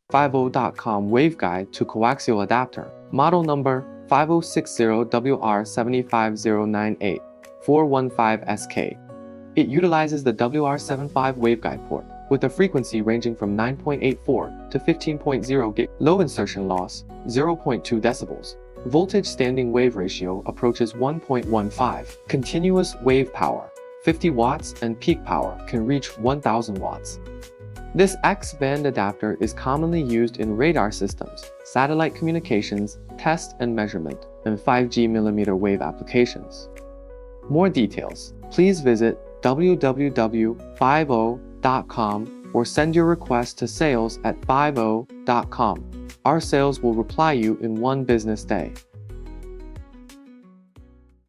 Adapter-5o60WR75098415SK Waveguide to Coaxial Adapter, model number 5o60WR75098415SK. It utilizes the WR75 waveguide port, with a frequency ranging from 9.84 to 15.0 GHz, low insertion loss, 0.2 decibels. Voltage standing wave ratio approaches 1.15. Continuous wave power, 50 watts, and peak power can reach 1000 watts. This X-band adapter is commonly used in radar systems, satellite communications, test and measurement, and 5G millimeter wave applications. More details, please visit www.5o.com or send your request to sales@5o.com. Our sales will reply you in 1 business day.